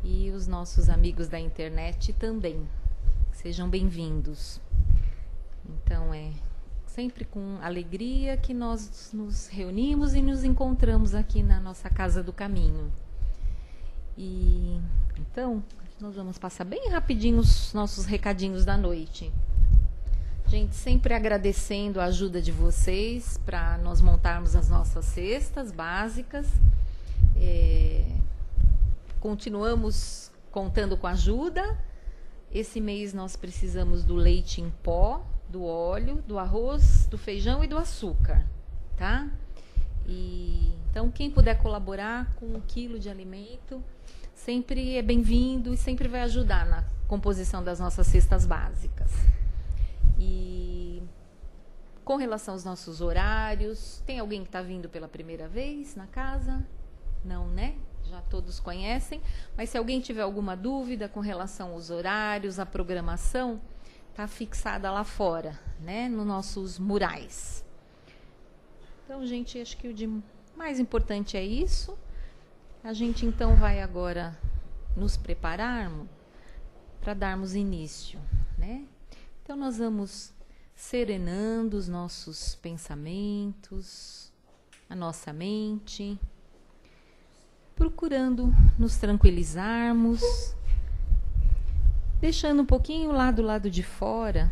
e os nossos amigos da internet também. Sejam bem-vindos. Então, é sempre com alegria que nós nos reunimos e nos encontramos aqui na nossa Casa do Caminho. E então, nós vamos passar bem rapidinho os nossos recadinhos da noite. Gente, sempre agradecendo a ajuda de vocês para nós montarmos as nossas cestas básicas. Continuamos contando com ajuda. Esse mês nós precisamos do leite em pó, do óleo, do arroz, do feijão e do açúcar, tá? Então, quem puder colaborar com 1 quilo de alimento, sempre é bem-vindo e sempre vai ajudar na composição das nossas cestas básicas. E com relação aos nossos horários, tem alguém que está vindo pela primeira vez na casa? Não, né? Já todos conhecem. Mas se alguém tiver alguma dúvida com relação aos horários, a programação, está fixada lá fora, né? Nos nossos murais. Então, gente, acho que o de mais importante é isso. A gente, então, vai agora nos prepararmos para darmos início, né? Então, nós vamos serenando os nossos pensamentos, a nossa mente, procurando nos tranquilizarmos, deixando um pouquinho lá do lado de fora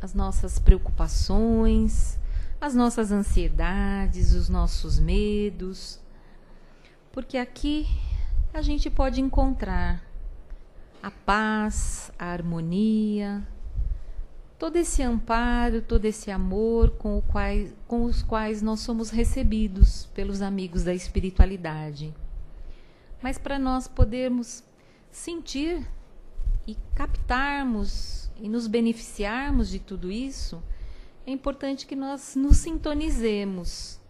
as nossas preocupações, as nossas ansiedades, os nossos medos, porque aqui a gente pode encontrar a paz, a harmonia, todo esse amparo, todo esse amor com os quais nós somos recebidos pelos amigos da espiritualidade. Mas para nós podermos sentir e captarmos e nos beneficiarmos de tudo isso, é importante que nós nos sintonizemos.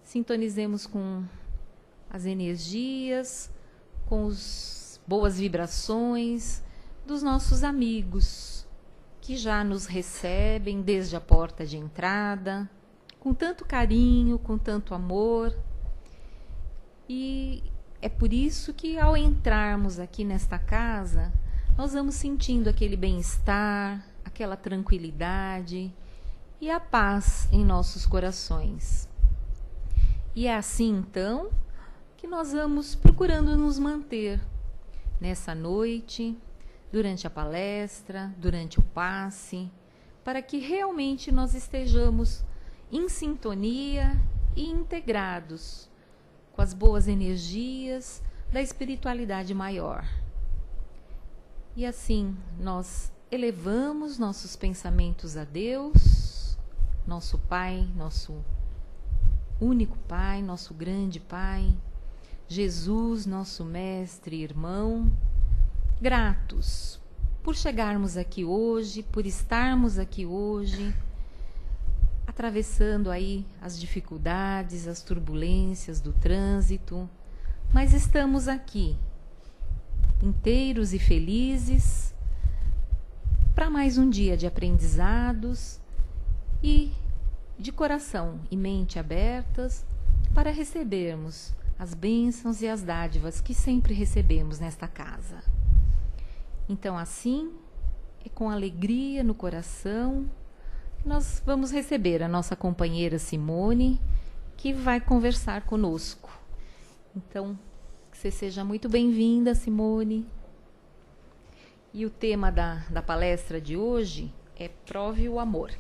Sintonizemos com as energias, com as boas vibrações dos nossos amigos, que já nos recebem desde a porta de entrada, com tanto carinho, com tanto amor. E é por isso que, ao entrarmos aqui nesta casa, nós vamos sentindo aquele bem-estar, aquela tranquilidade e a paz em nossos corações. E é assim, então, que nós vamos procurando nos manter nessa noite, durante a palestra, durante o passe, para que realmente nós estejamos em sintonia e integrados com as boas energias da espiritualidade maior. E assim nós elevamos nossos pensamentos a Deus, nosso Pai, nosso único Pai, nosso grande Pai, Jesus, nosso mestre e irmão, gratos por chegarmos aqui hoje, por estarmos aqui hoje, atravessando aí as dificuldades, as turbulências do trânsito, mas estamos aqui, inteiros e felizes, para mais um dia de aprendizados e de coração e mente abertas para recebermos as bênçãos e as dádivas que sempre recebemos nesta casa. Então, assim, é com alegria no coração, nós vamos receber a nossa companheira Simone, que vai conversar conosco. Então, que você seja muito bem-vinda, Simone. E o tema da palestra de hoje é Prove o Amor.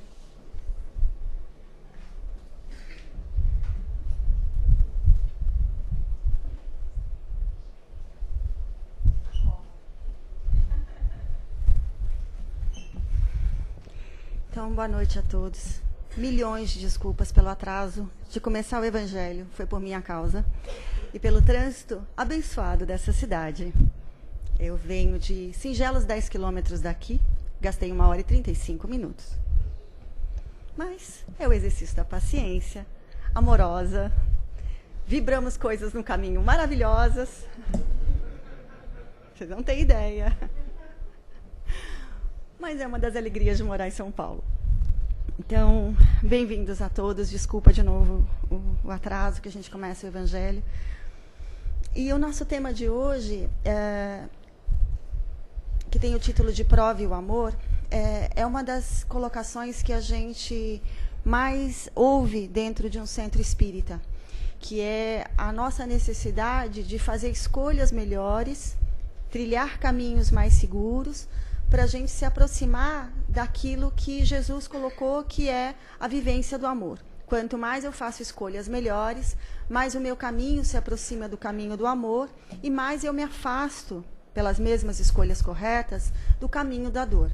Então, boa noite a todos. Milhões de desculpas pelo atraso de começar o Evangelho, foi por minha causa, e pelo trânsito abençoado dessa cidade. Eu venho de singelos 10 quilômetros daqui, gastei 1 hora e 35 minutos. Mas é o exercício da paciência, amorosa, vibramos coisas no caminho maravilhosas. Vocês não têm ideia. Mas é uma das alegrias de morar em São Paulo. Então, bem-vindos a todos. Desculpa de novo o atraso que a gente começa o Evangelho. E o nosso tema de hoje, que tem o título de Prove o Amor, é uma das colocações que a gente mais ouve dentro de um centro espírita, que é a nossa necessidade de fazer escolhas melhores, trilhar caminhos mais seguros, para a gente se aproximar daquilo que Jesus colocou, que é a vivência do amor. Quanto mais eu faço escolhas melhores, mais o meu caminho se aproxima do caminho do amor e mais eu me afasto, pelas mesmas escolhas corretas, do caminho da dor.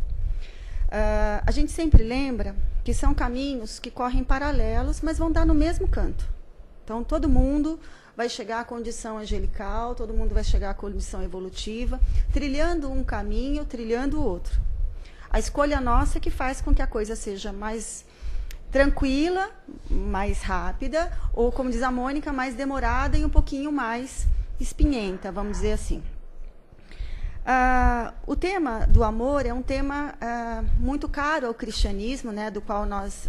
A gente sempre lembra que são caminhos que correm paralelos, mas vão dar no mesmo canto. Então, todo mundo vai chegar à condição angelical, todo mundo vai chegar à condição evolutiva, trilhando um caminho, trilhando o outro. A escolha nossa é que faz com que a coisa seja mais tranquila, mais rápida, ou, como diz a Mônica, mais demorada e um pouquinho mais espinhenta, vamos dizer assim. O tema do amor é um tema muito caro ao cristianismo, né, do qual nós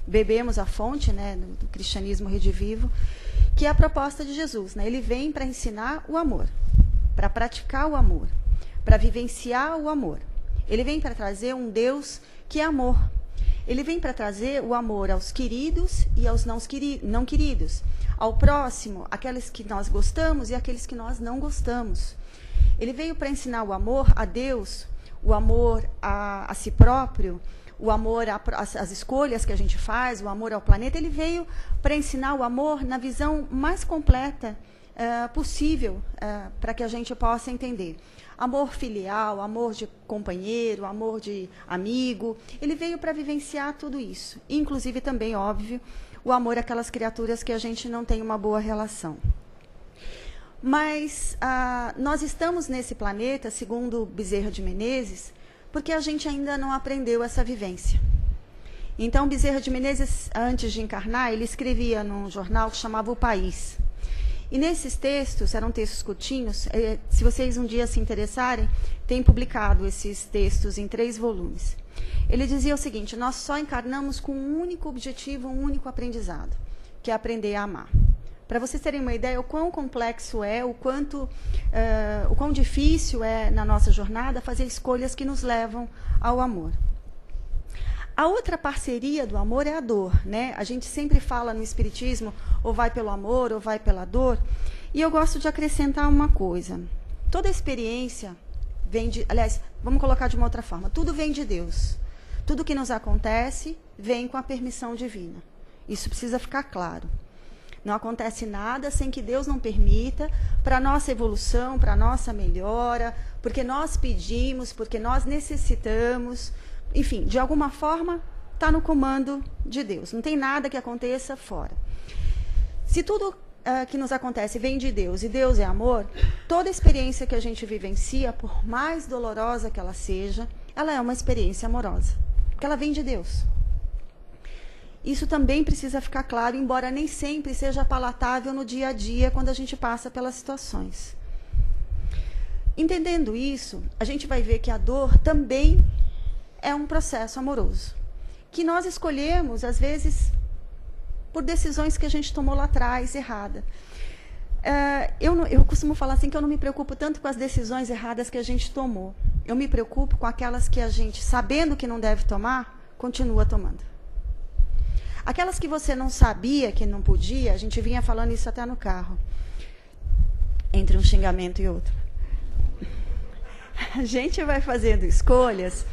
bebemos a fonte, né, do cristianismo redivivo, que é a proposta de Jesus, né? Ele vem para ensinar o amor, para praticar o amor, para vivenciar o amor. Ele vem para trazer um Deus que é amor. Ele vem para trazer o amor aos queridos e aos não queridos, ao próximo, aqueles que nós gostamos e aqueles que nós não gostamos. Ele veio para ensinar o amor a Deus, o amor a si próprio, o amor às escolhas que a gente faz, o amor ao planeta. Ele veio para ensinar o amor na visão mais completa possível para que a gente possa entender. Amor filial, amor de companheiro, amor de amigo. Ele veio para vivenciar tudo isso. Inclusive também, óbvio, o amor àquelas criaturas que a gente não tem uma boa relação. Mas nós estamos nesse planeta, segundo Bezerra de Menezes, porque a gente ainda não aprendeu essa vivência. Então, Bezerra de Menezes, antes de encarnar, ele escrevia num jornal que chamava O País. E nesses textos, eram textos curtinhos, se vocês um dia se interessarem, tem publicado esses textos em 3 volumes. Ele dizia o seguinte: nós só encarnamos com um único objetivo, um único aprendizado, que é aprender a amar. Para vocês terem uma ideia, o quão complexo é, o quão difícil é na nossa jornada fazer escolhas que nos levam ao amor. A outra parceria do amor é a dor, né? A gente sempre fala no Espiritismo, ou vai pelo amor, ou vai pela dor. E eu gosto de acrescentar uma coisa. Toda experiência vem de... Aliás, vamos colocar de uma outra forma. Tudo vem de Deus. Tudo que nos acontece vem com a permissão divina. Isso precisa ficar claro. Não acontece nada sem que Deus não permita, para a nossa evolução, para a nossa melhora, porque nós pedimos, porque nós necessitamos. Enfim, de alguma forma, está no comando de Deus. Não tem nada que aconteça fora. Se tudo que nos acontece vem de Deus e Deus é amor, toda experiência que a gente vivencia, por mais dolorosa que ela seja, ela é uma experiência amorosa, porque ela vem de Deus. Isso também precisa ficar claro, embora nem sempre seja palatável no dia a dia, quando a gente passa pelas situações. Entendendo isso, a gente vai ver que a dor também é um processo amoroso, que nós escolhemos, às vezes, por decisões que a gente tomou lá atrás, errada. Eu costumo falar assim, que eu não me preocupo tanto com as decisões erradas que a gente tomou. Eu me preocupo com aquelas que a gente, sabendo que não deve tomar, continua tomando. Aquelas que você não sabia que não podia, a gente vinha falando isso até no carro, entre um xingamento e outro. A gente vai fazendo escolhas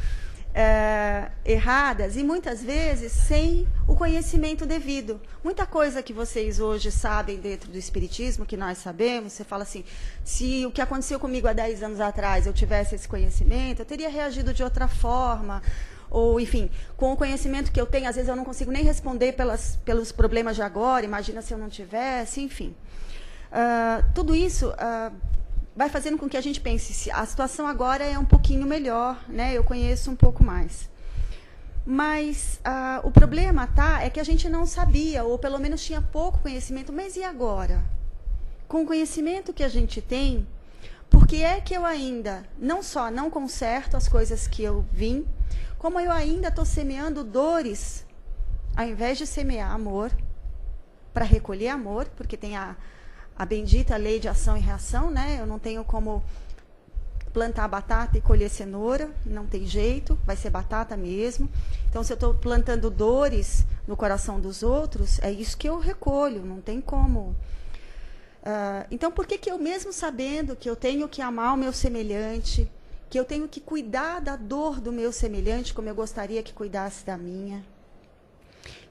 erradas e muitas vezes sem o conhecimento devido. Muita coisa que vocês hoje sabem dentro do Espiritismo, que nós sabemos, você fala assim, se o que aconteceu comigo há 10 anos atrás eu tivesse esse conhecimento, eu teria reagido de outra forma. Ou, enfim, com o conhecimento que eu tenho, às vezes eu não consigo nem responder pelos problemas de agora, imagina se eu não tivesse, enfim. Tudo isso vai fazendo com que a gente pense, a situação agora é um pouquinho melhor, né? Eu conheço um pouco mais. Mas o problema é que a gente não sabia, ou pelo menos tinha pouco conhecimento, mas e agora? Com o conhecimento que a gente tem, por que é que eu ainda não só não conserto as coisas que eu vim, como eu ainda estou semeando dores, ao invés de semear amor, para recolher amor, porque tem a bendita lei de ação e reação, né? Eu não tenho como plantar batata e colher cenoura, não tem jeito, vai ser batata mesmo. Então, se eu estou plantando dores no coração dos outros, é isso que eu recolho, não tem como. Então, por que eu mesmo sabendo que eu tenho que amar o meu semelhante, que eu tenho que cuidar da dor do meu semelhante, como eu gostaria que cuidasse da minha,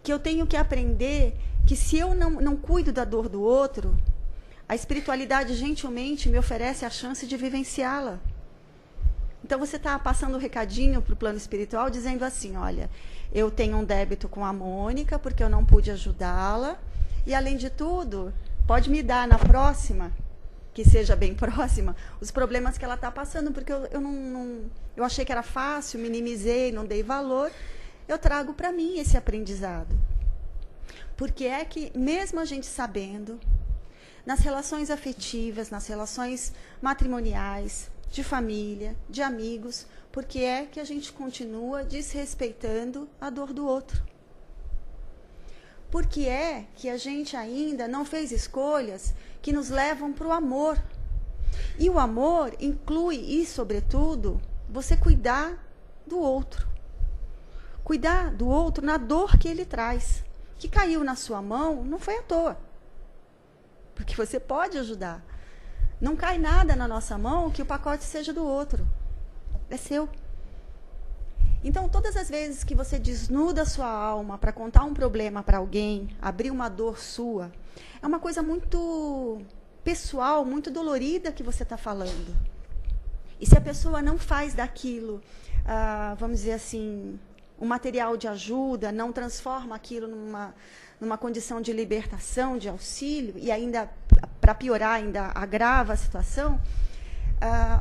que eu tenho que aprender que se eu não cuido da dor do outro, a espiritualidade gentilmente me oferece a chance de vivenciá-la. Então, você está passando um recadinho para o plano espiritual, dizendo assim, olha, eu tenho um débito com a Mônica, porque eu não pude ajudá-la, e, além de tudo, pode me dar na próxima, que seja bem próxima, os problemas que ela está passando, porque eu achei que era fácil, minimizei, não dei valor, eu trago para mim esse aprendizado. Porque é que, mesmo a gente sabendo, nas relações afetivas, nas relações matrimoniais, de família, de amigos, porque é que a gente continua desrespeitando a dor do outro. Porque é que a gente ainda não fez escolhas que nos levam para o amor. E o amor inclui, e sobretudo, você cuidar do outro. Cuidar do outro na dor que ele traz. Que caiu na sua mão, não foi à toa. Porque você pode ajudar. Não cai nada na nossa mão que o pacote seja do outro. É seu. Então, todas as vezes que você desnuda a sua alma para contar um problema para alguém, abrir uma dor sua, é uma coisa muito pessoal, muito dolorida que você está falando. E se a pessoa não faz daquilo, vamos dizer assim, um material de ajuda, não transforma aquilo numa condição de libertação, de auxílio, e ainda, para piorar, ainda agrava a situação,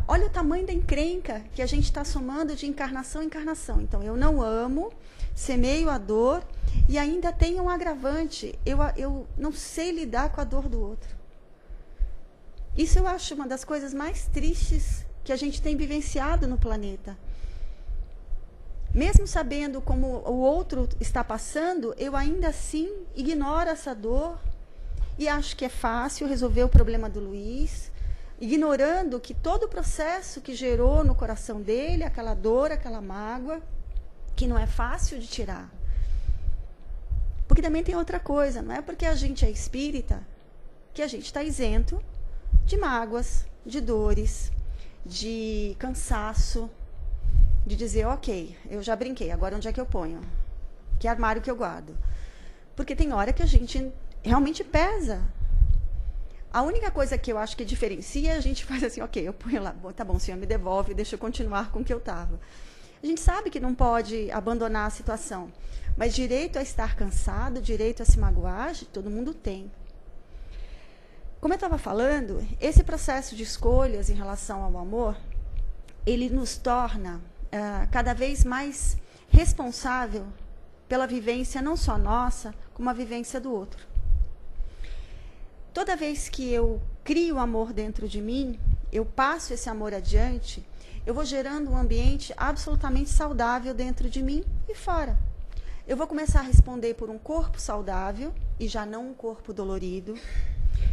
olha o tamanho da encrenca que a gente está somando de encarnação em encarnação. Então, eu não amo, semeio a dor, e ainda tenho um agravante, eu não sei lidar com a dor do outro. Isso eu acho uma das coisas mais tristes que a gente tem vivenciado no planeta. Mesmo sabendo como o outro está passando, eu ainda assim ignoro essa dor e acho que é fácil resolver o problema do Luiz, ignorando que todo o processo que gerou no coração dele, aquela dor, aquela mágoa, que não é fácil de tirar. Porque também tem outra coisa, não é porque a gente é espírita que a gente está isento de mágoas, de dores, de cansaço, de dizer, ok, eu já brinquei, agora onde é que eu ponho? Que armário que eu guardo? Porque tem hora que a gente realmente pesa. A única coisa que eu acho que diferencia, a gente faz assim, ok, eu ponho lá, tá bom, senhor, me devolve, deixa eu continuar com o que eu estava. A gente sabe que não pode abandonar a situação, mas direito a estar cansado, direito a se magoar, todo mundo tem. Como eu estava falando, esse processo de escolhas em relação ao amor, ele nos torna cada vez mais responsável pela vivência não só nossa, como a vivência do outro. Toda vez que eu crio amor dentro de mim, eu passo esse amor adiante, eu vou gerando um ambiente absolutamente saudável dentro de mim e fora. Eu vou começar a responder por um corpo saudável, e já não um corpo dolorido,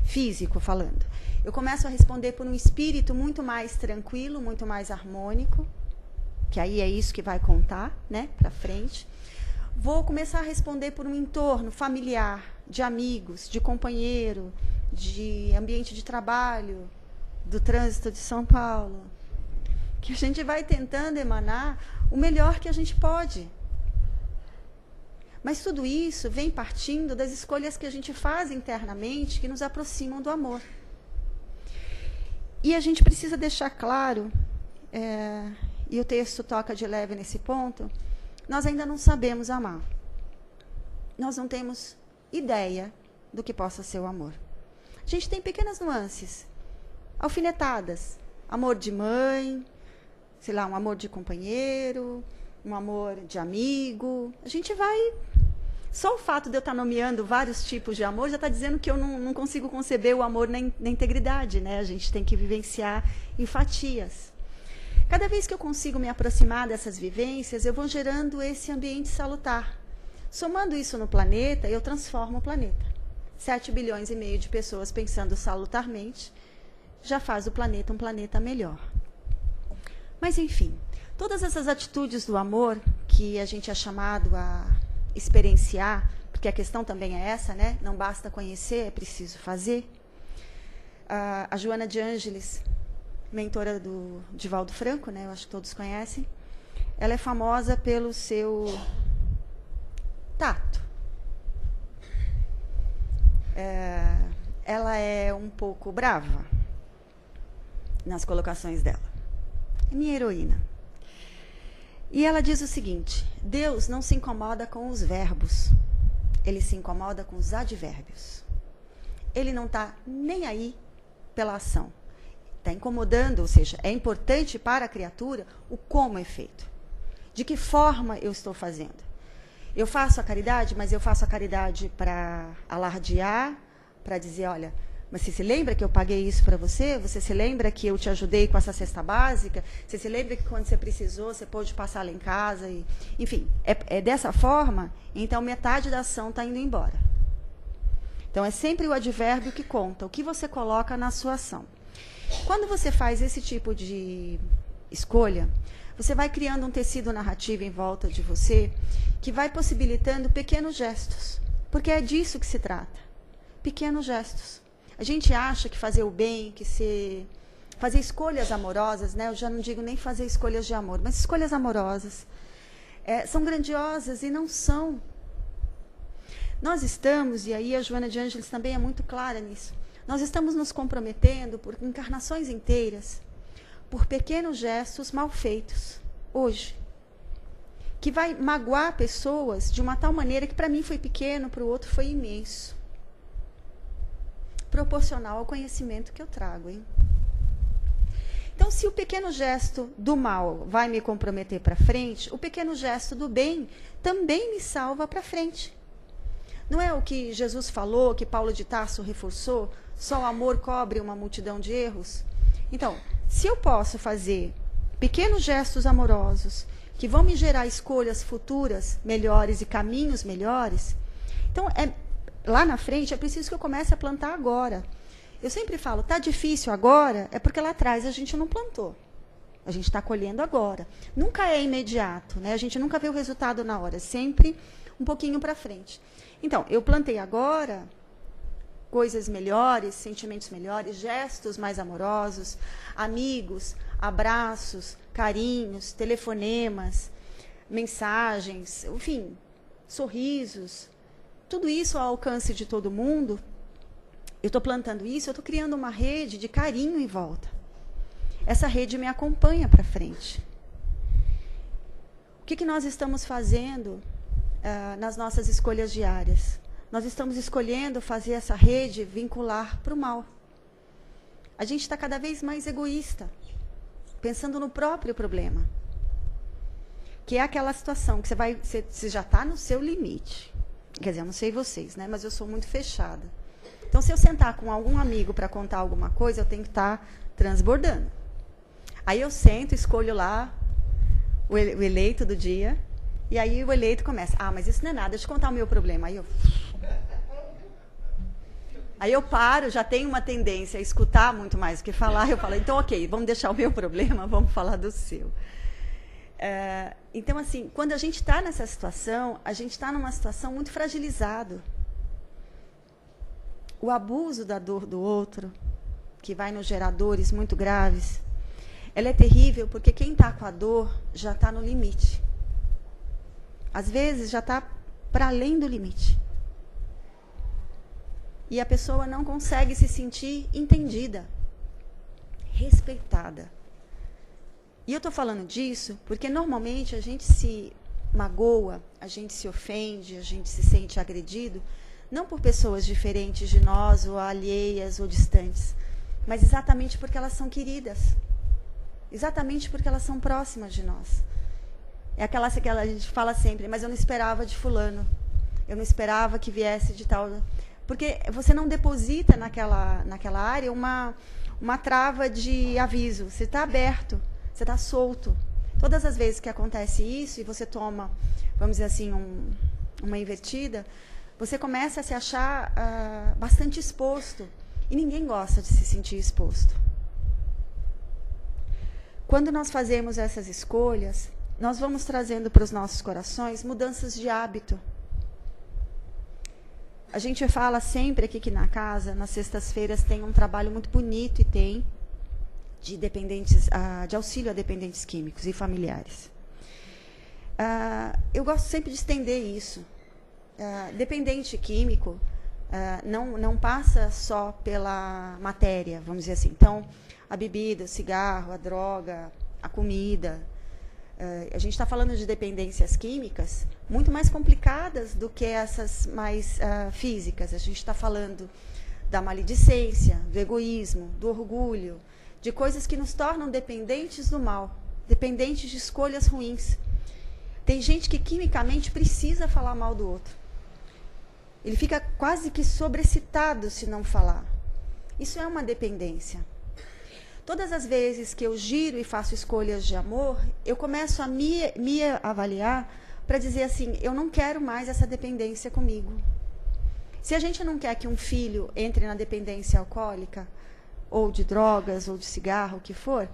físico falando. Eu começo a responder por um espírito muito mais tranquilo, muito mais harmônico, que aí é isso que vai contar, né, para frente. Vou começar a responder por um entorno familiar, de amigos, de companheiro, de ambiente de trabalho, do trânsito de São Paulo, que a gente vai tentando emanar o melhor que a gente pode. Mas tudo isso vem partindo das escolhas que a gente faz internamente, que nos aproximam do amor. E a gente precisa deixar claro, e o texto toca de leve nesse ponto, nós ainda não sabemos amar. Nós não temos ideia do que possa ser o amor. A gente tem pequenas nuances, alfinetadas, amor de mãe, sei lá, um amor de companheiro, um amor de amigo. A gente vai... Só o fato de eu estar nomeando vários tipos de amor já está dizendo que eu não consigo conceber o amor na integridade, né? A gente tem que vivenciar em fatias. Cada vez que eu consigo me aproximar dessas vivências, eu vou gerando esse ambiente salutar. Somando isso no planeta, eu transformo o planeta. 7 bilhões e meio de pessoas pensando salutarmente, já faz o planeta um planeta melhor. Mas, enfim, todas essas atitudes do amor que a gente é chamado a experienciar, porque a questão também é essa, né? Não basta conhecer, é preciso fazer. A Joana de Ângeles, mentora do Divaldo Franco, né? Eu acho que todos conhecem. Ela é famosa pelo seu tato. Ela é um pouco brava nas colocações dela. É minha heroína. E ela diz o seguinte: Deus não se incomoda com os verbos, ele se incomoda com os advérbios. Ele não está nem aí pela ação. Está incomodando, ou seja, é importante para a criatura o como é feito. De que forma eu estou fazendo. Eu faço a caridade, mas eu faço a caridade para alardear, para dizer, olha, mas você se lembra que eu paguei isso para você? Você se lembra que eu te ajudei com essa cesta básica? Você se lembra que quando você precisou, você pôde passar lá em casa? Enfim, é dessa forma, então metade da ação está indo embora. Então, é sempre o advérbio que conta, o que você coloca na sua ação. Quando você faz esse tipo de escolha, você vai criando um tecido narrativo em volta de você que vai possibilitando pequenos gestos, porque é disso que se trata. Pequenos gestos. A gente acha que fazer o bem, fazer escolhas amorosas, né? Eu já não digo nem fazer escolhas de amor, mas escolhas amorosas são grandiosas e não são. Nós estamos, e aí a Joana de Ângeles também é muito clara nisso, nós estamos nos comprometendo por encarnações inteiras, por pequenos gestos mal feitos, hoje, que vai magoar pessoas de uma tal maneira que para mim foi pequeno, para o outro foi imenso. Proporcional ao conhecimento que eu trago, hein? Então, se o pequeno gesto do mal vai me comprometer para frente, o pequeno gesto do bem também me salva para frente. Não é o que Jesus falou, que Paulo de Tarso reforçou? Só o amor cobre uma multidão de erros? Então, se eu posso fazer pequenos gestos amorosos que vão me gerar escolhas futuras melhores e caminhos melhores, então, lá na frente, é preciso que eu comece a plantar agora. Eu sempre falo, está difícil agora, é porque lá atrás a gente não plantou. A gente está colhendo agora. Nunca é imediato, né? A gente nunca vê o resultado na hora, sempre um pouquinho para frente. Então, eu plantei agora coisas melhores, sentimentos melhores, gestos mais amorosos, amigos, abraços, carinhos, telefonemas, mensagens, enfim, sorrisos. Tudo isso ao alcance de todo mundo. Eu estou plantando isso, eu estou criando uma rede de carinho em volta. Essa rede me acompanha para frente. O que nós estamos fazendo nas nossas escolhas diárias? Nós estamos escolhendo fazer essa rede vincular para o mal. A gente está cada vez mais egoísta, pensando no próprio problema. Que é aquela situação que você já está no seu limite. Quer dizer, eu não sei vocês, né? Mas eu sou muito fechada. Então, se eu sentar com algum amigo para contar alguma coisa, eu tenho que estar transbordando. Aí eu sento, escolho lá o eleito do dia, e aí o eleito começa, mas isso não é nada, deixa eu contar o meu problema. Aí eu paro, já tenho uma tendência a escutar muito mais do que falar, eu falo, então ok, vamos deixar o meu problema, vamos falar do seu. Então, assim, quando a gente está nessa situação, a gente está numa situação muito fragilizada. O abuso da dor do outro, que vai nos gerar dores muito graves, ela é terrível porque quem está com a dor já está no limite. Às vezes já está para além do limite. E a pessoa não consegue se sentir entendida, respeitada. E eu estou falando disso porque normalmente a gente se magoa, a gente se ofende, a gente se sente agredido, não por pessoas diferentes de nós, ou alheias, ou distantes, mas exatamente porque elas são queridas. Exatamente porque elas são próximas de nós. É aquela que a gente fala sempre, mas eu não esperava de fulano. Eu não esperava que viesse de tal... Porque você não deposita naquela área uma trava de aviso. Você está aberto, você está solto. Todas as vezes que acontece isso, e você toma, vamos dizer assim, uma invertida, você começa a se achar bastante exposto. E ninguém gosta de se sentir exposto. Quando nós fazemos essas escolhas, nós vamos trazendo para os nossos corações mudanças de hábito. A gente fala sempre aqui que na casa, nas sextas-feiras, tem um trabalho muito bonito de auxílio a dependentes químicos e familiares. Eu gosto sempre de estender isso. Dependente químico não passa só pela matéria, vamos dizer assim. Então, a bebida, o cigarro, a droga, a comida. A gente está falando de dependências químicas muito mais complicadas do que essas mais físicas. A gente está falando da maledicência, do egoísmo, do orgulho, de coisas que nos tornam dependentes do mal, dependentes de escolhas ruins. Tem gente que quimicamente precisa falar mal do outro. Ele fica quase que sobrecitado se não falar. Isso é uma dependência. Todas as vezes que eu giro e faço escolhas de amor, eu começo a me avaliar para dizer assim, eu não quero mais essa dependência comigo. Se a gente não quer que um filho entre na dependência alcoólica, ou de drogas, ou de cigarro, o que for,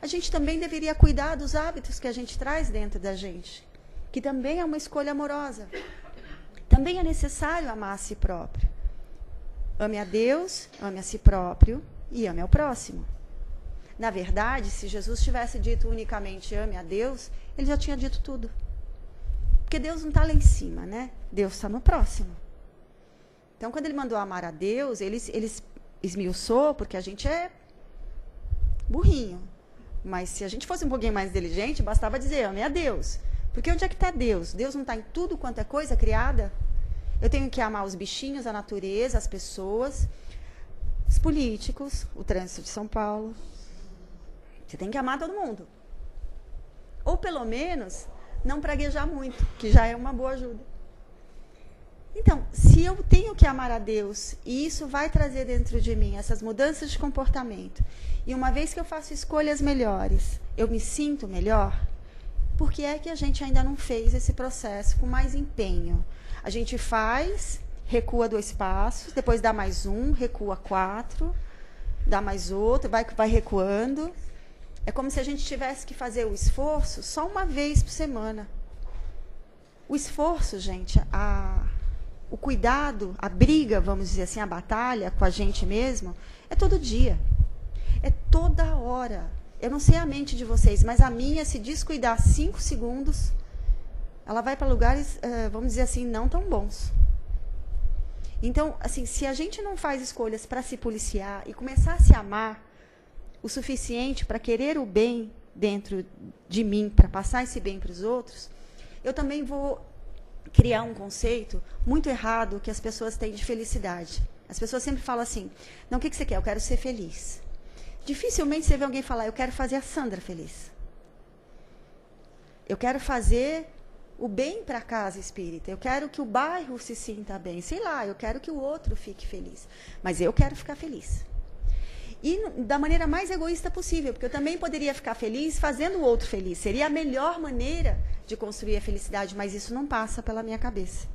a gente também deveria cuidar dos hábitos que a gente traz dentro da gente, que também é uma escolha amorosa. Também é necessário amar a si próprio. Ame a Deus, ame a si próprio e ame ao próximo. Na verdade, se Jesus tivesse dito unicamente ame a Deus, ele já tinha dito tudo. Porque Deus não está lá em cima, né? Deus está no próximo. Então, quando ele mandou amar a Deus, ele esmiuçou, porque a gente é burrinho. Mas se a gente fosse um pouquinho mais inteligente, bastava dizer ame a Deus. Porque onde é que está Deus? Deus não está em tudo quanto é coisa criada? Eu tenho que amar os bichinhos, a natureza, as pessoas, os políticos, o trânsito de São Paulo. Você tem que amar todo mundo. Ou, pelo menos, não praguejar muito, que já é uma boa ajuda. Então, se eu tenho que amar a Deus, e isso vai trazer dentro de mim essas mudanças de comportamento, e uma vez que eu faço escolhas melhores, eu me sinto melhor, por que é que a gente ainda não fez esse processo com mais empenho? A gente faz, recua 2 passos, depois dá mais um, recua 4, dá mais outro, vai recuando. É como se a gente tivesse que fazer o esforço só uma vez por semana. O esforço, gente, o cuidado, a briga, vamos dizer assim, a batalha com a gente mesmo, é todo dia. É toda hora. Eu não sei a mente de vocês, mas a minha, se descuidar 5 segundos, ela vai para lugares, vamos dizer assim, não tão bons. Então, assim, se a gente não faz escolhas para se policiar e começar a se amar o suficiente para querer o bem dentro de mim, para passar esse bem para os outros, eu também vou criar um conceito muito errado que as pessoas têm de felicidade. As pessoas sempre falam assim, não, o que você quer? Eu quero ser feliz. Dificilmente você vê alguém falar, eu quero fazer a Sandra feliz. Eu quero fazer o bem para a casa espírita. Eu quero que o bairro se sinta bem. Sei lá, eu quero que o outro fique feliz. Mas eu quero ficar feliz. E da maneira mais egoísta possível, porque eu também poderia ficar feliz fazendo o outro feliz. Seria a melhor maneira de construir a felicidade, mas isso não passa pela minha cabeça.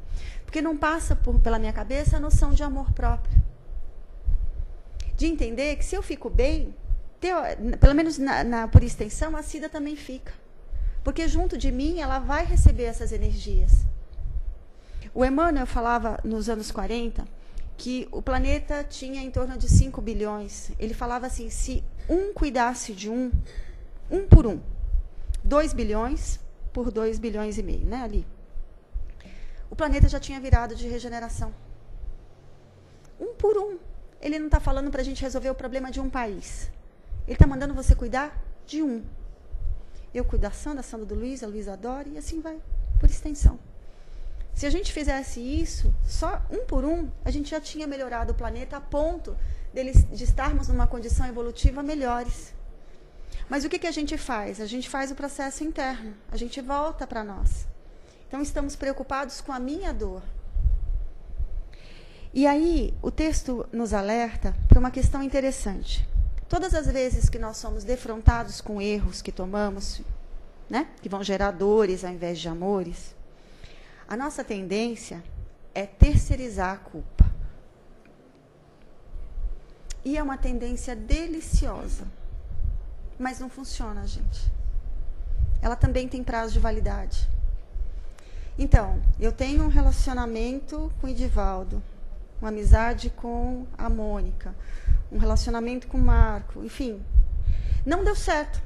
Porque não passa pela minha cabeça a noção de amor próprio. De entender que se eu fico bem, pelo menos por extensão, a Cida também fica. Porque junto de mim ela vai receber essas energias. O Emmanuel falava nos anos 40 que o planeta tinha em torno de 5 bilhões. Ele falava assim, se um cuidasse de um por um, 2 bilhões por 2 bilhões e meio, né, ali. O planeta já tinha virado de regeneração. Um por um. Ele não está falando para a gente resolver o problema de um país. Ele está mandando você cuidar de um. Eu cuido da Sandra do Luiz, a Luísa adora, e assim vai, por extensão. Se a gente fizesse isso, só um por um, a gente já tinha melhorado o planeta a ponto de estarmos numa condição evolutiva melhores. Mas o que a gente faz? A gente faz o processo interno, a gente volta para nós. Então, estamos preocupados com a minha dor. E aí, o texto nos alerta para uma questão interessante. Todas as vezes que nós somos defrontados com erros que tomamos, né, que vão gerar dores ao invés de amores, a nossa tendência é terceirizar a culpa. E é uma tendência deliciosa, mas não funciona, gente. Ela também tem prazo de validade. Então, eu tenho um relacionamento com o Edivaldo, uma amizade com a Mônica, um relacionamento com o Marco, enfim. Não deu certo.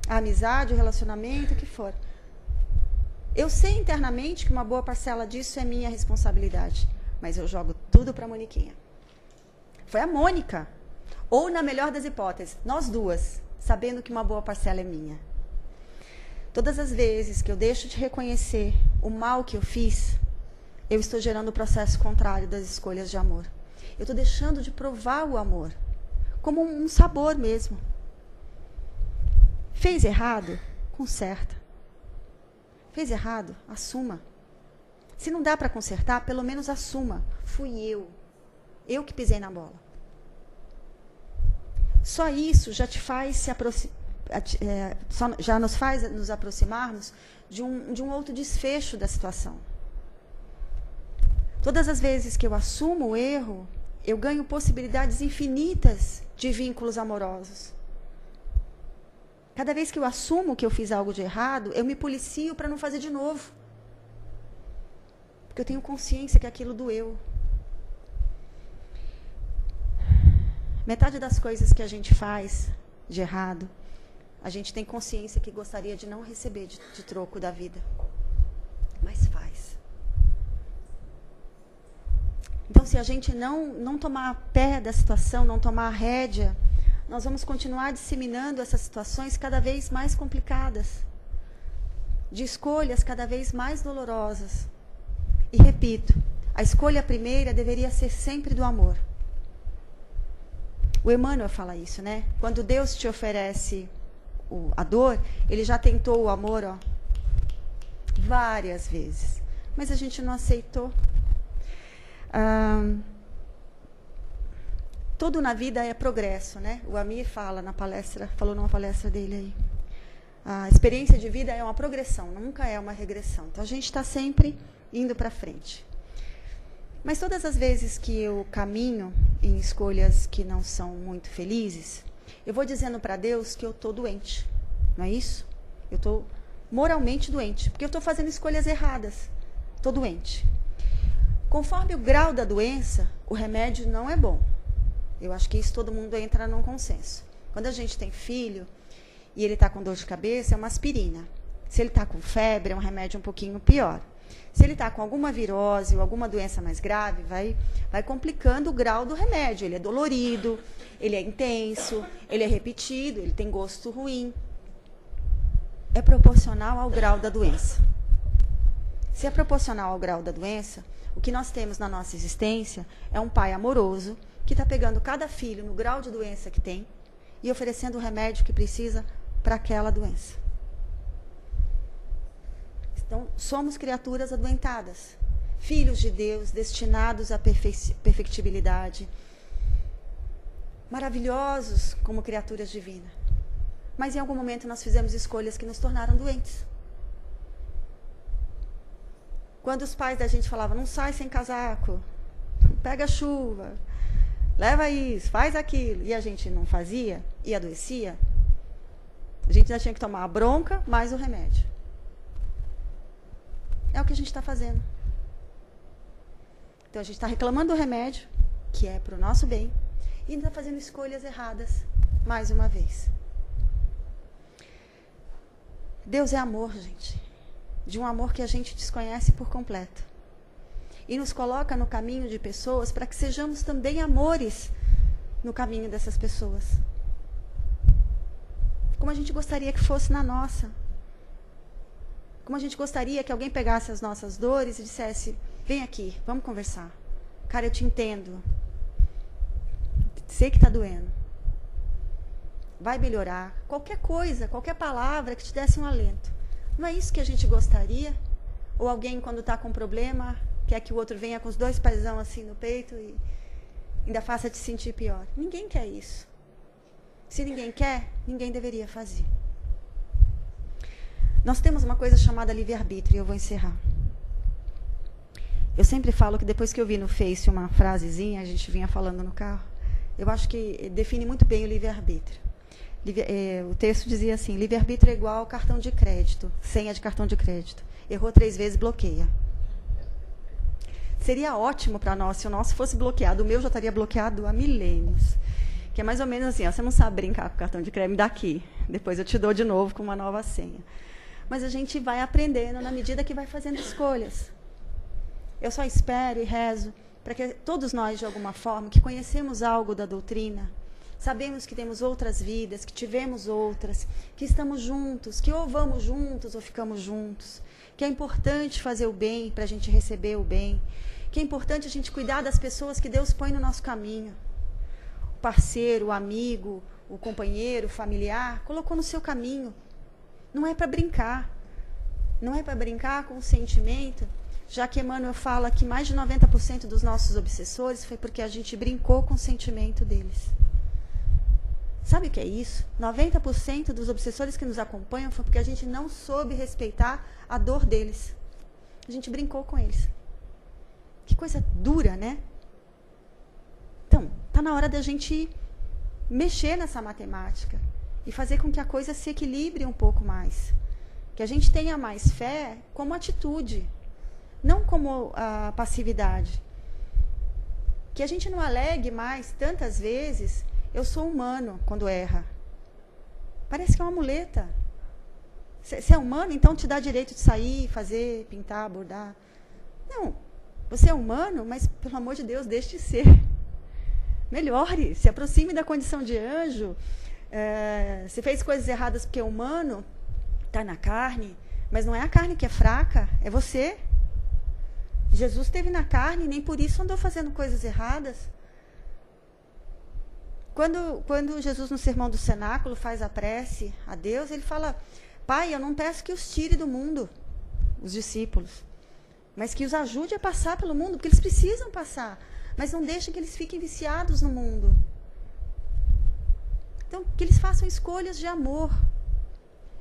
A amizade, o relacionamento, o que for. Eu sei internamente que uma boa parcela disso é minha responsabilidade, mas eu jogo tudo para a Moniquinha. Foi a Mônica. Ou, na melhor das hipóteses, nós duas, sabendo que uma boa parcela é minha. Todas as vezes que eu deixo de reconhecer o mal que eu fiz, eu estou gerando o processo contrário das escolhas de amor. Eu estou deixando de provar o amor, como um sabor mesmo. Fez errado? Conserta. Fez errado? Assuma. Se não dá para consertar, pelo menos assuma. Fui eu. Eu que pisei na bola. Só isso já te faz se aproximar. Já nos faz nos aproximarmos de um outro desfecho da situação. Todas as vezes que eu assumo o erro, eu ganho possibilidades infinitas de vínculos amorosos. Cada vez que eu assumo que eu fiz algo de errado, eu me policio para não fazer de novo. Porque eu tenho consciência que aquilo doeu. Metade das coisas que a gente faz de errado, a gente tem consciência que gostaria de não receber de troco da vida. Mas faz. Então, se a gente não tomar pé da situação, não tomar a rédea, nós vamos continuar disseminando essas situações cada vez mais complicadas, de escolhas cada vez mais dolorosas. E repito, a escolha primeira deveria ser sempre do amor. O Emmanuel fala isso, né? Quando Deus te oferece a dor, ele já tentou o amor, várias vezes. Mas a gente não aceitou. Tudo na vida é progresso, né? O Amir falou numa palestra dele aí. A experiência de vida é uma progressão, nunca é uma regressão. Então a gente está sempre indo para frente. Mas todas as vezes que eu caminho em escolhas que não são muito felizes, eu vou dizendo para Deus que eu estou doente. Não é isso? Eu estou moralmente doente, porque eu estou fazendo escolhas erradas. Estou doente. Conforme o grau da doença, o remédio não é bom. Eu acho que isso todo mundo entra num consenso. Quando a gente tem filho e ele está com dor de cabeça, é uma aspirina. Se ele está com febre, é um remédio um pouquinho pior. Se ele está com alguma virose ou alguma doença mais grave, vai complicando o grau do remédio. Ele é dolorido, ele é intenso, ele é repetido, ele tem gosto ruim. É proporcional ao grau da doença. Se é proporcional ao grau da doença, o que nós temos na nossa existência é um pai amoroso que está pegando cada filho no grau de doença que tem e oferecendo o remédio que precisa para aquela doença. Então, somos criaturas adoentadas, filhos de Deus, destinados à perfectibilidade, maravilhosos como criaturas divinas. Mas em algum momento nós fizemos escolhas que nos tornaram doentes. Quando os pais da gente falavam, não sai sem casaco, pega chuva, leva isso, faz aquilo, e a gente não fazia e adoecia, a gente já tinha que tomar a bronca mais o remédio. É o que a gente está fazendo. Então, a gente está reclamando do remédio, que é para o nosso bem, e ainda está fazendo escolhas erradas, mais uma vez. Deus é amor, gente. De um amor que a gente desconhece por completo. E nos coloca no caminho de pessoas para que sejamos também amores no caminho dessas pessoas. Como a gente gostaria que fosse na nossa. Como a gente gostaria que alguém pegasse as nossas dores e dissesse, vem aqui, vamos conversar. Cara, eu te entendo. Sei que está doendo. Vai melhorar. Qualquer coisa, qualquer palavra que te desse um alento. Não é isso que a gente gostaria? Ou alguém, quando está com um problema, quer que o outro venha com os dois pezão assim no peito e ainda faça te sentir pior. Ninguém quer isso. Se ninguém quer, ninguém deveria fazer. Nós temos uma coisa chamada livre-arbítrio, e eu vou encerrar. Eu sempre falo que depois que eu vi no Face uma frasezinha, a gente vinha falando no carro, eu acho que define muito bem o livre-arbítrio. O texto dizia assim: livre-arbítrio é igual cartão de crédito, senha de cartão de crédito. Errou 3 vezes, bloqueia. Seria ótimo para nós se o nosso fosse bloqueado. O meu já estaria bloqueado há milênios. Que é mais ou menos assim, ó, você não sabe brincar com cartão de crédito, me dá aqui. Depois eu te dou de novo com uma nova senha. Mas a gente vai aprendendo na medida que vai fazendo escolhas. Eu só espero e rezo para que todos nós, de alguma forma, que conhecemos algo da doutrina, sabemos que temos outras vidas, que tivemos outras, que estamos juntos, que ou vamos juntos ou ficamos juntos, que é importante fazer o bem para a gente receber o bem, que é importante a gente cuidar das pessoas que Deus põe no nosso caminho. O parceiro, o amigo, o companheiro, o familiar, colocou no seu caminho. Não é para brincar. Não é para brincar com o sentimento, já que Emmanuel fala que mais de 90% dos nossos obsessores foi porque a gente brincou com o sentimento deles. Sabe o que é isso? 90% dos obsessores que nos acompanham foi porque a gente não soube respeitar a dor deles. A gente brincou com eles. Que coisa dura, né? Então, está na hora da gente mexer nessa matemática e fazer com que a coisa se equilibre um pouco mais. Que a gente tenha mais fé como atitude, não como a passividade. Que a gente não alegue mais, tantas vezes, eu sou humano quando erra. Parece que é uma muleta. Você é humano, então te dá direito de sair, fazer, pintar, bordar. Não, você é humano, mas, pelo amor de Deus, deixe de ser. Melhore, se aproxime da condição de anjo. Se fez coisas erradas porque é humano, está na carne, mas não é a carne que é fraca, é você. Jesus esteve na carne, nem por isso andou fazendo coisas erradas. Quando Jesus, no Sermão do Cenáculo, faz a prece a Deus, ele fala: Pai, eu não peço que os tire do mundo, os discípulos, mas que os ajude a passar pelo mundo, porque eles precisam passar, mas não deixe que eles fiquem viciados no mundo. Então, que eles façam escolhas de amor.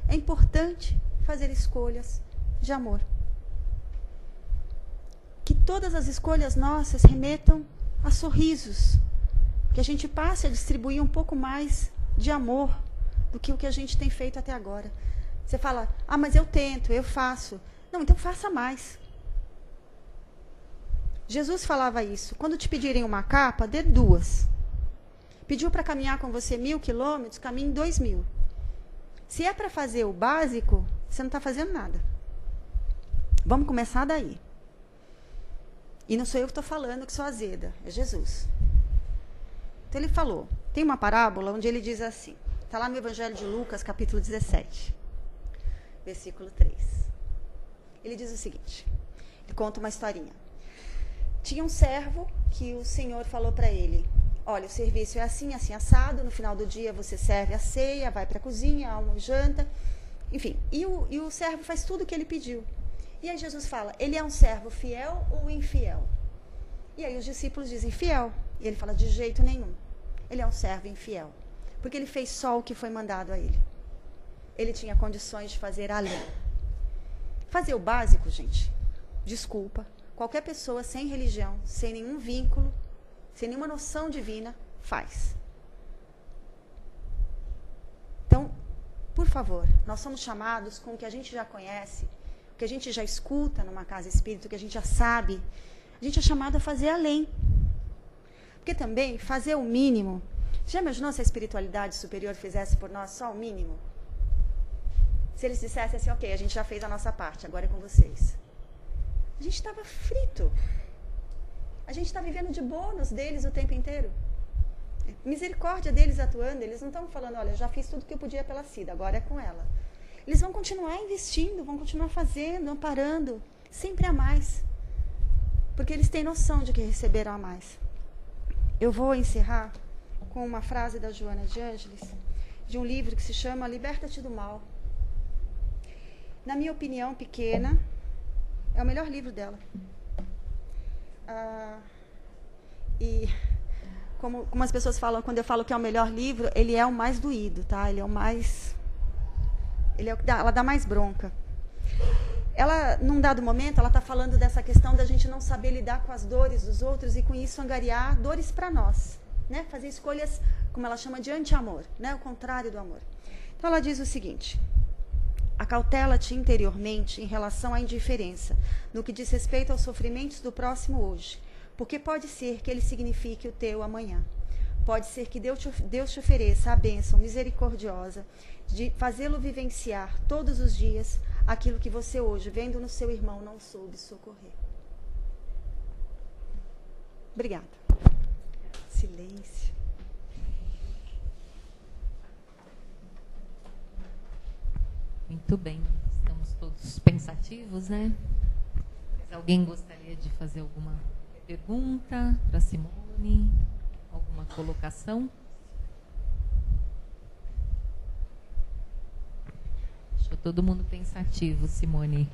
É importante fazer escolhas de amor. Que todas as escolhas nossas remetam a sorrisos. Que a gente passe a distribuir um pouco mais de amor do que o que a gente tem feito até agora. Você fala: ah, mas eu tento, eu faço. Não, então faça mais. Jesus falava isso. Quando te pedirem uma capa, dê 2. Pediu para caminhar com você 1.000 quilômetros, caminhe 2.000. Se é para fazer o básico, você não está fazendo nada. Vamos começar daí. E não sou eu que estou falando que sou azeda, é Jesus. Então ele falou, tem uma parábola onde ele diz assim, está lá no Evangelho de Lucas, capítulo 17, versículo 3. Ele diz o seguinte, ele conta uma historinha. Tinha um servo que o Senhor falou para ele: olha, o serviço é assim, assim, assado, no final do dia você serve a ceia, vai para a cozinha, almoço, janta, enfim. E o servo faz tudo o que ele pediu. E aí Jesus fala, ele é um servo fiel ou infiel? E aí os discípulos dizem, fiel. E ele fala, de jeito nenhum. Ele é um servo infiel. Porque ele fez só o que foi mandado a ele. Ele tinha condições de fazer além. Fazer o básico, gente, desculpa, qualquer pessoa sem religião, sem nenhum vínculo, sem nenhuma noção divina, faz. Então, por favor, nós somos chamados com o que a gente já conhece, o que a gente já escuta numa casa espírita, o que a gente já sabe. A gente é chamado a fazer além. Porque também, fazer o mínimo. Já imaginou se a espiritualidade superior fizesse por nós só o mínimo? Se eles dissessem assim, ok, a gente já fez a nossa parte, agora é com vocês. A gente estava frito. A gente está vivendo de bônus deles o tempo inteiro. Misericórdia deles atuando. Eles não estão falando, olha, eu já fiz tudo que eu podia pela Cida, agora é com ela. Eles vão continuar investindo, vão continuar fazendo, amparando, sempre a mais. Porque eles têm noção de que receberam a mais. Eu vou encerrar com uma frase da Joana de Ângeles, de um livro que se chama Liberta-te do Mal. Na minha opinião pequena, é o melhor livro dela. E como as pessoas falam, quando eu falo que é o melhor livro, ele é o mais doído, tá? Ele é o mais... ela dá mais bronca. ela, num dado momento, ela está falando dessa questão da gente não saber lidar com as dores dos outros e com isso angariar dores para nós, né? Fazer escolhas, como ela chama, de anti-amor, né? O contrário do amor. Então ela diz o seguinte: acautela-te interiormente em relação à indiferença, no que diz respeito aos sofrimentos do próximo hoje, porque pode ser que ele signifique o teu amanhã. Pode ser que Deus te ofereça a bênção misericordiosa de fazê-lo vivenciar todos os dias aquilo que você hoje, vendo no seu irmão, não soube socorrer. Obrigada. Silêncio. Muito bem, estamos todos pensativos, né? Mas alguém gostaria de fazer alguma pergunta para Simone? Alguma colocação? Deixou todo mundo pensativo, Simone.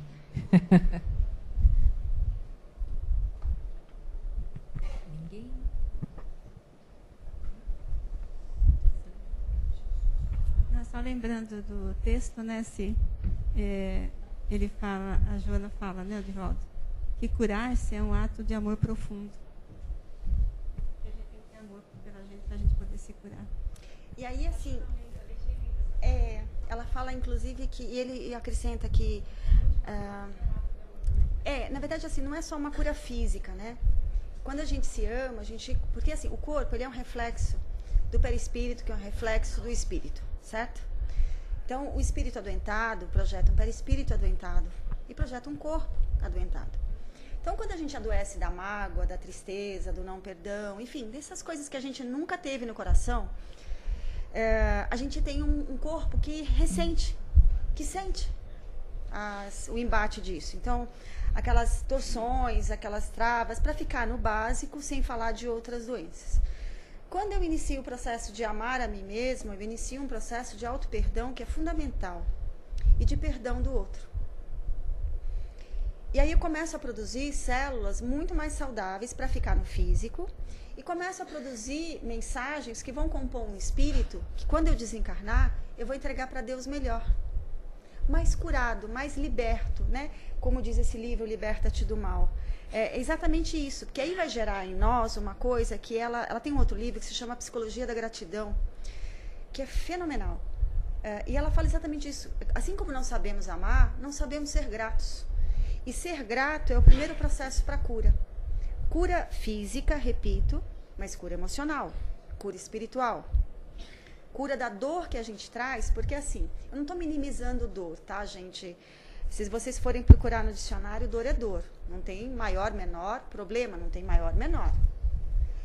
Ninguém? Só lembrando do texto, né, ele fala, a Joana fala, né, Divaldo, que curar-se é um ato de amor profundo. A gente tem que ter amor pela gente para a gente poder se curar. E aí, assim, ela fala, inclusive, que ele acrescenta que, na verdade, assim, não é só uma cura física, né? Quando a gente se ama, porque, assim, o corpo, ele é um reflexo do perispírito, que é um reflexo do espírito, certo? Então, o espírito adoentado projeta um perispírito adoentado e projeta um corpo adoentado. Então, quando a gente adoece da mágoa, da tristeza, do não perdão, enfim, dessas coisas que a gente nunca teve no coração, a gente tem um corpo que ressente, que sente o embate disso. Então, aquelas torções, aquelas travas, para ficar no básico, sem falar de outras doenças. Quando eu inicio o processo de amar a mim mesma, eu inicio um processo de auto-perdão que é fundamental e de perdão do outro. E aí eu começo a produzir células muito mais saudáveis para ficar no físico e começo a produzir mensagens que vão compor um espírito que, quando eu desencarnar, eu vou entregar para Deus melhor, mais curado, mais liberto, né? Como diz esse livro, Liberta-te do Mal. É exatamente isso, porque aí vai gerar em nós uma coisa que ela tem um outro livro que se chama Psicologia da Gratidão, que é fenomenal. E ela fala exatamente isso. Assim como não sabemos amar, não sabemos ser gratos. E ser grato é o primeiro processo para a cura. Cura física, repito, mas cura emocional, cura espiritual. Cura da dor que a gente traz, porque assim, eu não estou minimizando dor, tá, gente? Se vocês forem procurar no dicionário, dor é dor. Não tem maior, menor, problema não tem maior, menor.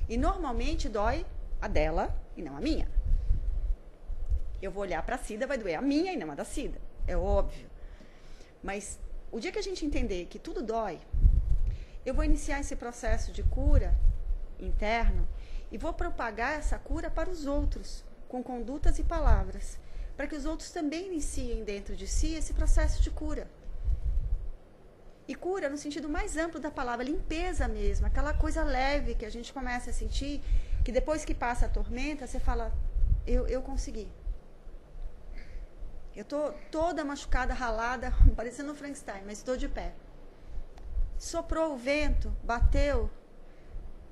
E normalmente dói a dela e não a minha. Eu vou olhar para a Cida, vai doer a minha e não a da Cida. É óbvio. Mas o dia que a gente entender que tudo dói, eu vou iniciar esse processo de cura interno e vou propagar essa cura para os outros, com condutas e palavras, para que os outros também iniciem dentro de si esse processo de cura. E cura no sentido mais amplo da palavra, limpeza mesmo, aquela coisa leve que a gente começa a sentir, que depois que passa a tormenta, você fala, eu consegui. Eu estou toda machucada, ralada, parecendo um Frankenstein, mas estou de pé. Soprou o vento, bateu,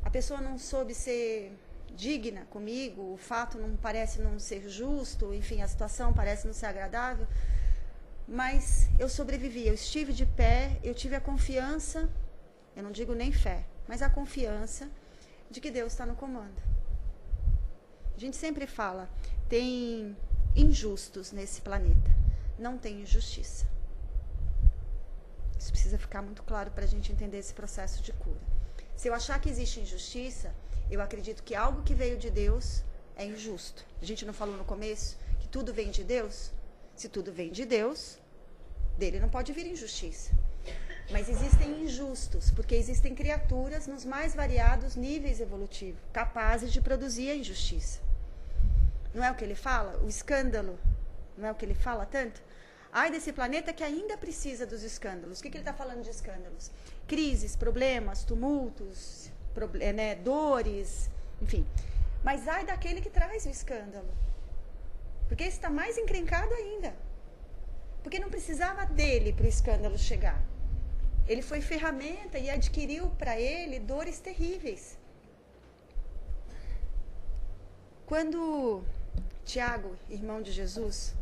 a pessoa não soube ser digna comigo, o fato não parece não ser justo, enfim, a situação parece não ser agradável, mas eu sobrevivi, eu estive de pé, eu tive a confiança, eu não digo nem fé, mas a confiança de que Deus está no comando. A gente sempre fala, tem injustos nesse planeta, não tem injustiça. Isso precisa ficar muito claro para a gente entender esse processo de cura. Se eu achar que existe injustiça, eu acredito que algo que veio de Deus é injusto. A gente não falou no começo que tudo vem de Deus? Se tudo vem de Deus, dele não pode vir injustiça. Mas existem injustos, porque existem criaturas nos mais variados níveis evolutivos, capazes de produzir a injustiça. Não é o que ele fala? O escândalo, não é o que ele fala tanto? Ai desse planeta que ainda precisa dos escândalos. O que ele está falando de escândalos? Crises, problemas, tumultos, dores, enfim. Mas ai daquele que traz o escândalo. Porque esse está mais encrencado ainda. Porque não precisava dele para o escândalo chegar. Ele foi ferramenta e adquiriu para ele dores terríveis. Quando Tiago, irmão de Jesus,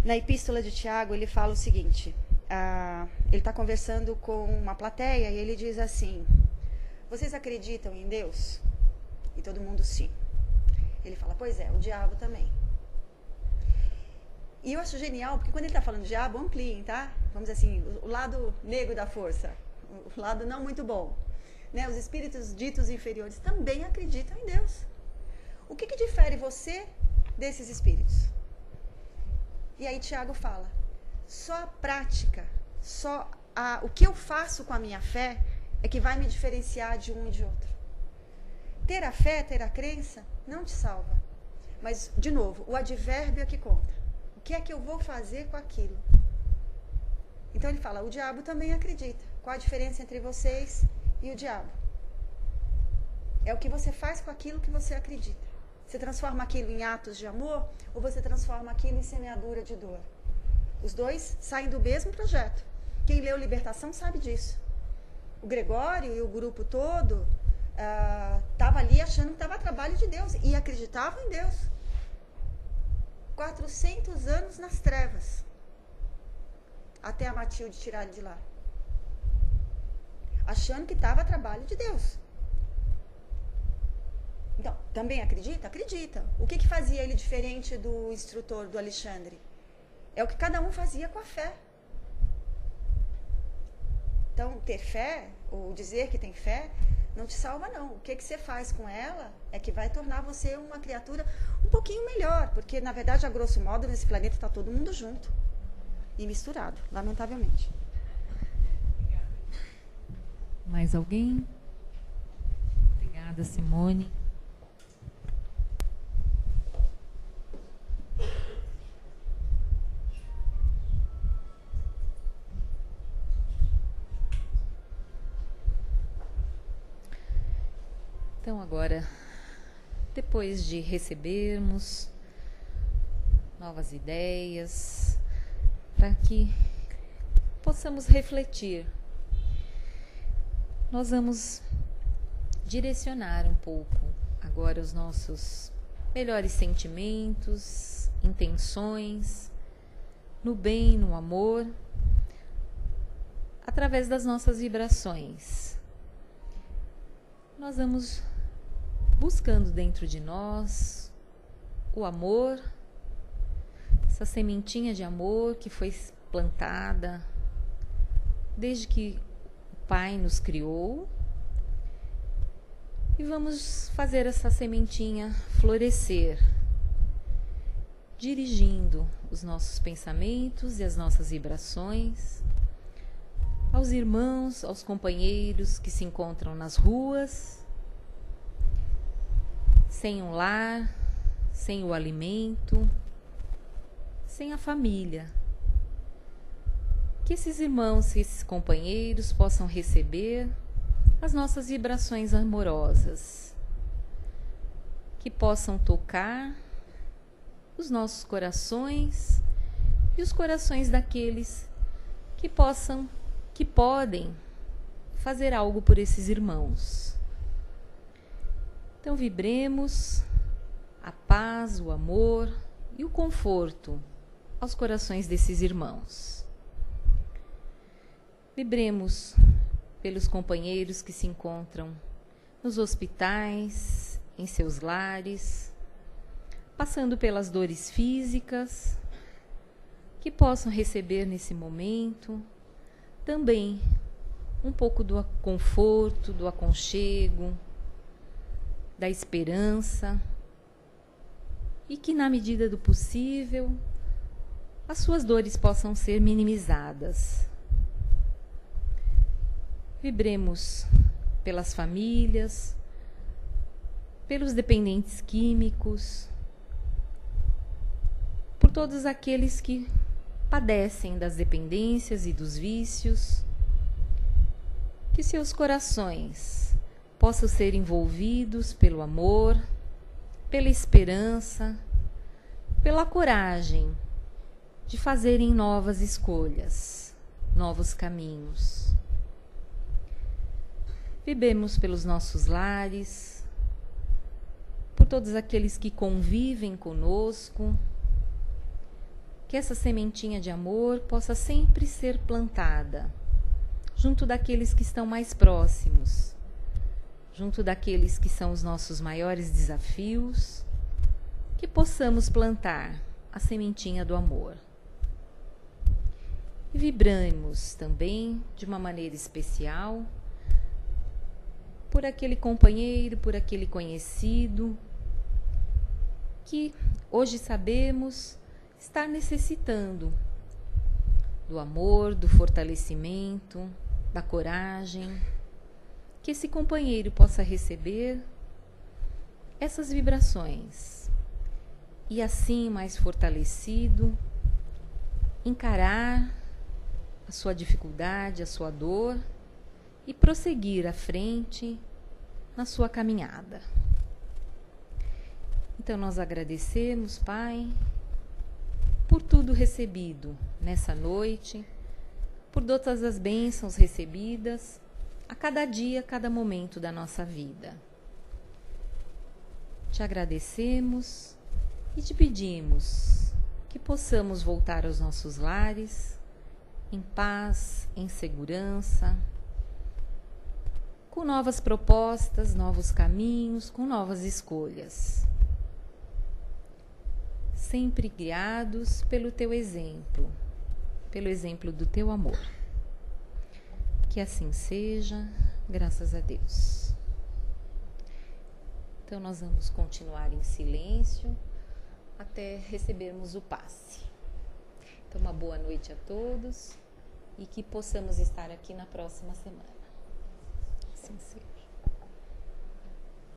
na epístola de Tiago, ele fala o seguinte, ele está conversando com uma plateia e ele diz assim, vocês acreditam em Deus? E todo mundo sim. Ele fala, pois é, o diabo também. E eu acho genial, porque quando ele está falando diabo, ampliem, tá? Vamos dizer assim, o lado negro da força, o lado não muito bom. Né? Os espíritos ditos inferiores também acreditam em Deus. O que difere você desses espíritos? E aí Tiago fala, só a prática, o que eu faço com a minha fé é que vai me diferenciar de um e de outro. Ter a fé, ter a crença, não te salva. Mas, de novo, o advérbio é que conta. O que é que eu vou fazer com aquilo? Então ele fala, o diabo também acredita. Qual a diferença entre vocês e o diabo? É o que você faz com aquilo que você acredita. Você transforma aquilo em atos de amor ou você transforma aquilo em semeadura de dor? Os dois saem do mesmo projeto. Quem leu Libertação sabe disso. O Gregório e o grupo todo estava ali achando que estava a trabalho de Deus e acreditavam em Deus. 400 anos nas trevas. Até a Matilde tirar ele de lá. Achando que estava a trabalho de Deus. Então, também acredita? Acredita. O que fazia ele diferente do instrutor, do Alexandre? É o que cada um fazia com a fé. Então, ter fé, ou dizer que tem fé, não te salva não. O que você faz com ela é que vai tornar você uma criatura um pouquinho melhor. Porque, na verdade, a grosso modo, nesse planeta está todo mundo junto. E misturado, lamentavelmente. Mais alguém? Obrigada, Simone. Então, agora, depois de recebermos novas ideias, para que possamos refletir, nós vamos direcionar um pouco agora os nossos melhores sentimentos, intenções, no bem, no amor, através das nossas vibrações. Nós vamos buscando dentro de nós o amor, essa sementinha de amor que foi plantada desde que o Pai nos criou, e vamos fazer essa sementinha florescer, dirigindo os nossos pensamentos e as nossas vibrações aos irmãos, aos companheiros que se encontram nas ruas, sem um lar, sem o alimento, sem a família. Que esses irmãos e esses companheiros possam receber as nossas vibrações amorosas, que possam tocar os nossos corações e os corações daqueles que podem fazer algo por esses irmãos. Então, vibremos a paz, o amor e o conforto aos corações desses irmãos. Vibremos pelos companheiros que se encontram nos hospitais, em seus lares, passando pelas dores físicas, que possam receber nesse momento também um pouco do conforto, do aconchego, da esperança, e que, na medida do possível, as suas dores possam ser minimizadas. Vibremos pelas famílias, pelos dependentes químicos, por todos aqueles que padecem das dependências e dos vícios, que seus corações possam ser envolvidos pelo amor, pela esperança, pela coragem de fazerem novas escolhas, novos caminhos. Vivemos pelos nossos lares, por todos aqueles que convivem conosco, que essa sementinha de amor possa sempre ser plantada, junto daqueles que estão mais próximos, junto daqueles que são os nossos maiores desafios, que possamos plantar a sementinha do amor. E vibramos também, de uma maneira especial, por aquele companheiro, por aquele conhecido, que hoje sabemos estar necessitando do amor, do fortalecimento, da coragem, que esse companheiro possa receber essas vibrações e assim mais fortalecido encarar a sua dificuldade, a sua dor e prosseguir à frente na sua caminhada. Então nós agradecemos, Pai, por tudo recebido nessa noite, por todas as bênçãos recebidas a cada dia, a cada momento da nossa vida. Te agradecemos e te pedimos que possamos voltar aos nossos lares em paz, em segurança, com novas propostas, novos caminhos, com novas escolhas. Sempre guiados pelo teu exemplo, pelo exemplo do teu amor. Que assim seja, graças a Deus. Então nós vamos continuar em silêncio até recebermos o passe. Então uma boa noite a todos e que possamos estar aqui na próxima semana. Assim seja.